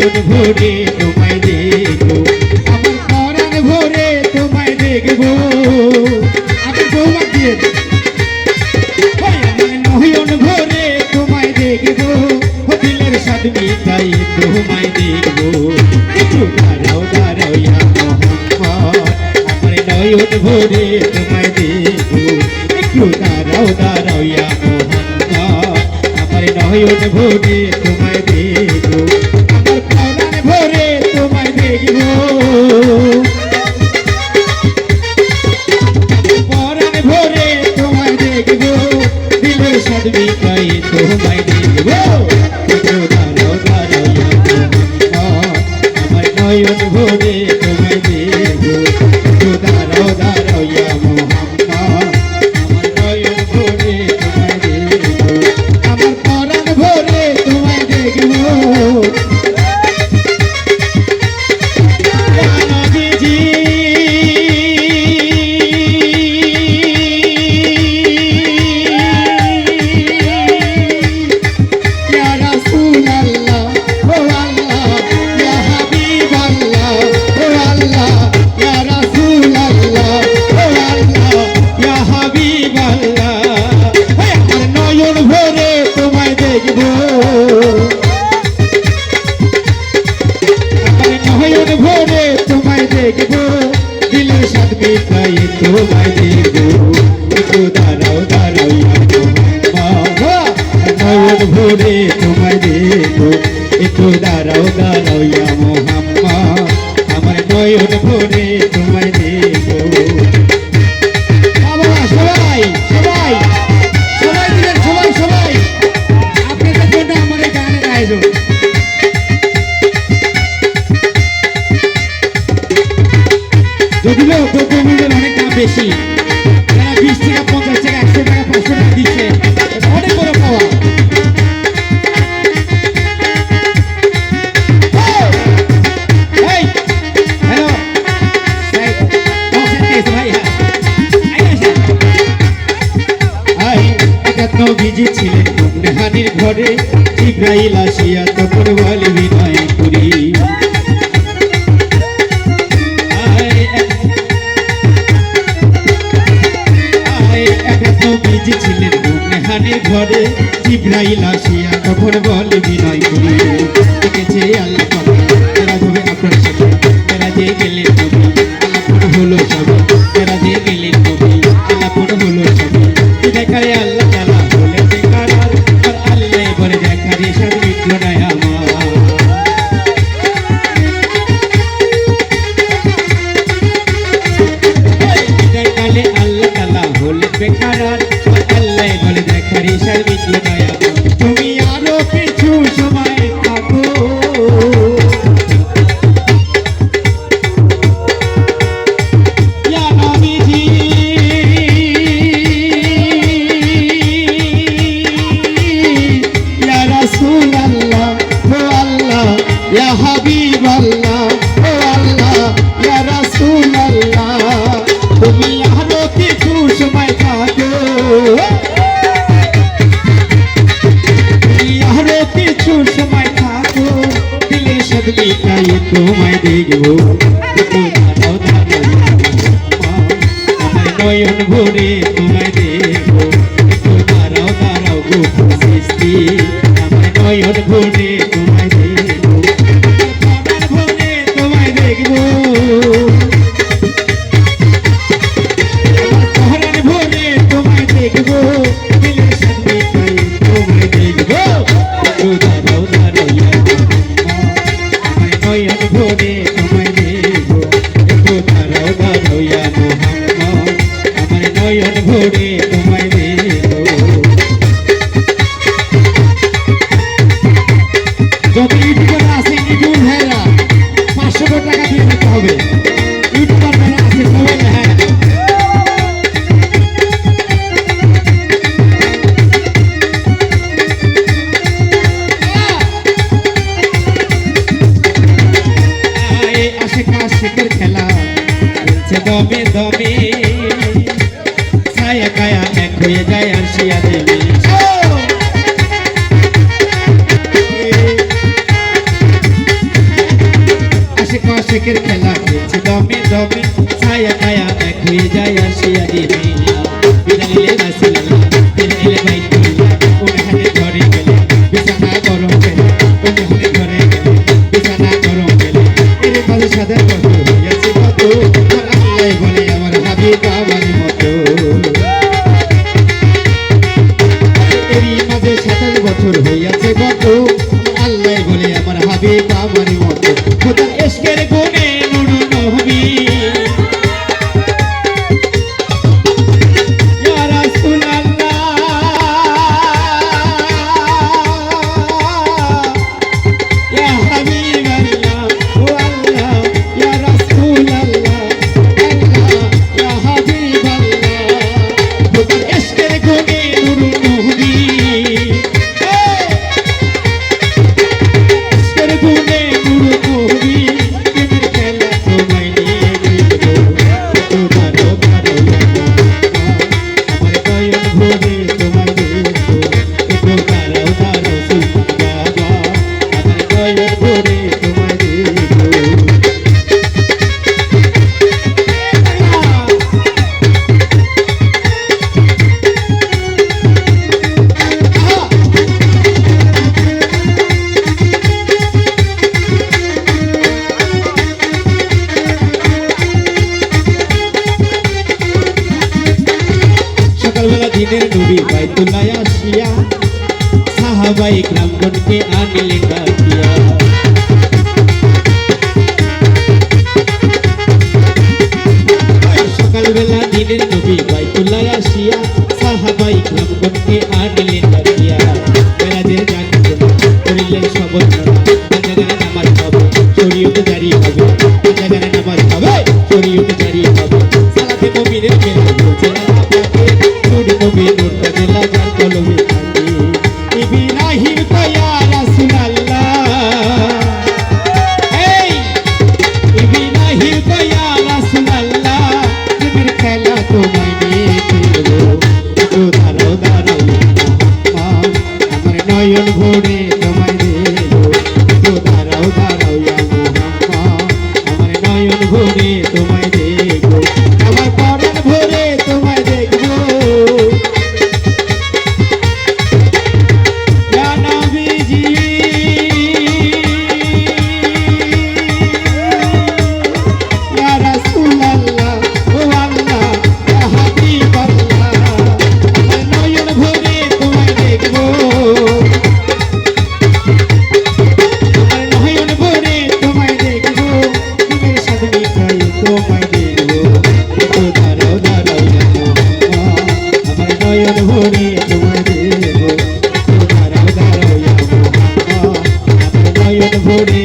নয়ন ভরে তোমায় দেখবো, আমার পরাণ ভরে তোমায় দেখবো। আমি বৌমা দিয়ে আমার নয়ন ভরে তোমায় দেখবো, দিলের স্বাদ মিটাই তোমায় দেখবো। একটু দাঁড়াও দাঁড়াও ইয়া মোহাম্মদ, আমার নয়ন ভরে তোমায় দেখবো। একটু দাঁড়াও দাঁড়াও ইয়া মোহাম্মদ, আমার নয়ন ভরে তোমায় দেখবো, আমার পরাণ ভরে তোমায় দেখবো। পরাণ ভরে তোমায় দেখবো, দিলের স্বাদ মিটাই তোমায় দেখবো। একটু দাঁড়াও দাঁড়াও ইয়া মোহাম্মদ, আমার নয়ন ভরে তোমায় দেখবো। একটু দাঁড়াও দাঁড়াও ইয়া মোহাম্মদ, আমার নয়ন ভরে তোমায় দেখবো, আমার পরাণ ভরে তোমায় দেখবো। নবীজি ইয়া রাসূলুল্লাহ, ও আল্লাহ, ইয়া হাবিবাল্লাহ, ও আল্লাহ, ইয়া রাসূলুল্লাহ, ও আল্লাহ, ইয়া হাবিবাল্লাহ। আমার নয়ন ভরে তোমায় দেখবো, আমার নয়ন ভরে তোমায় দেখবো, দিলের স্বাদ মিটাই তোমায় দেখবো। একটু দাঁড়াও দাঁড়াও ইয়া মোহাম্মদ, নয়ন ভরে তোমায় দেখবো। একটু দাঁড়াও দাঁড়াও ইয়া মোহাম্মদ, আমার নয়ন ভরে তোমায় দেখবো। বাবা সবাই সবাই সবাই দিলেন, সবাই সবাই আপনাদের জন্য আমার এই গানের আয়োজন। যদিও দ্রব্যমূল্যের অনেক দাম বেশি, যারা 20 টাকা 50 টাকা 100 টাকা 500 টাকা দিচ্ছে, এটা অনেক বড় পাওয়া। এই হ্যালো এই কনসেন্ট্রেট ভাই, হ্যাঁ একাত্ম বিজি ছিলেন নেহানির ঘরে, জিবরাইল আসিয়া তখন বলে বিনয় করি। বিজি ছিলেন নেহানির ঘরে, জিবরাইল আসিয়া তখন বলে বিনয় করি। দেখেছে আল্লাহ পাক এরা যাবে আপনার সাথে, এরা যে গেলেন নবী আল্লাহপুর হলো সবে, এরা যে গেলেন নবী আল্লাহপুর হলো সবে। দেখারে আল্লাহ তাআলা বলে দেখার আর আল্লাহ বলে দেখারে স্বাদ মিটলো না আমার। দেখালে আল্লাহ তাআলা বলে বেকার আর আল্লাহ বলে দেখারে স্বাদ মিটলো না আমার। তুমি আরো কিছু সময় থাকো, ইয়া নবীজি ইয়া রাসূলুল্লাহ, ও আল্লাহ, ইয়া হাবিবাল্লাহ, ও আল্লাহ, ইয়া রাসূলুল্লাহ। তুমি আরো কিছু সময় থাকো, আরো কিছু সময় থাকো, দিলের স্বাদ মিটাই তোমায় দেখবো। একটু দাঁড়াও দাঁড়াও আমার নয়ন ভরে তোমায় দেখবো। একটু দাঁড়াও দাঁড়াও গো সৃষ্টি, আমার নয়ন ভরে তোমায় দেখবো, আমার ভরে তোমায় দেখবো, আমার পরাণ ভরে তোমায় দেখবো, দিলের স্বাদ মিটাই তোমায় দেখবো। একটু দাঁড়াও দাঁড়াও ইয়া মোহাম্মদ, আমার নয়ন ভরে তোমায় দেখবো। একটু দাঁড়াও দাঁড়াও ইয়া মোহাম্মদ, আমার নয়ন ভরে তোমায় দেখবো। যত ইউটিউবার আছে ইউটিউব ভাইরা 500 টাকা দিয়ে দিতে হবে। ইউটিউবার ভাইরা আছে সবাই, হ্যাঁ আশেকের খেলা চলছে দমে দমে, ছায়া কায়া এক হয়ে যায় আর শিয়া দেবে। আশেকের খেলা খেলছে দমে দমে ছায়া ছায়া এক হয়ে যায় আসিয়া দিনে বিদালিলে রাসূলুল্লাহ বিদালিলে বাইতুল্লাহ ওখানে ঘরে গেলে বিছানা গরম গেলে ওখানে ঘরে গেলে বিছানা গরম গেলে এর মাঝে সাদা কত হইয়াছে কত আল্লাহ বলে আমার হাবিব আমার মতো এরই মাঝে 27 বছর হইয়াছে কত আল্লাহ বলে আমার হাবিব আমার মতো খোদার ইশকের গুণে নূর নবী ইয়া রাসূলুল্লাহ ইয়া হাবিবাল্লাহ ও আল্লাহ ইয়া রাসূলুল্লাহ আল্লাহ ইয়া হাবিবাল্লাহ খোদার ইশকের গুণে নূর নবী সকালবেলা দিনের নবী বাইতুল্লাহ আসিয়া সাহাবাই গ্রামগণকে আনিলেন ডাকিয়া সকালবেলা দিনের নবী বাইতুল্লাহ আসিয়া সাহাবাই গ্রামগণকে আনিলেন ডাকিয়া মেরাজের গান করিলেন শপথ জায়গায় নামাজ হবে শরীয়তে জারি হবে জায়গায় নামাজ হবে শরীয়তে জারি হবে সালাতে মুমিনের মেলে বলছে নবী নূর তাজেলা যার কলমে থাকে ইব্রাহিম তো ইয়া রাসূলুল্লাহ এই ইব্রাহিম তো ইয়া রাসূলুল্লাহ তোমার খেলা তোমায় নিয়ে খেলবো তো দাঁড়াও দাঁড়াও আমার নয়ন ভরে তোমায় দেবো তো দাঁড়াও দাঁড়াও ইয়া মুহাম্মদ আমার নয়ন ভরে তোমায় দেখবো আমার পরাণ ভরে তোমায় দেখবো ভরে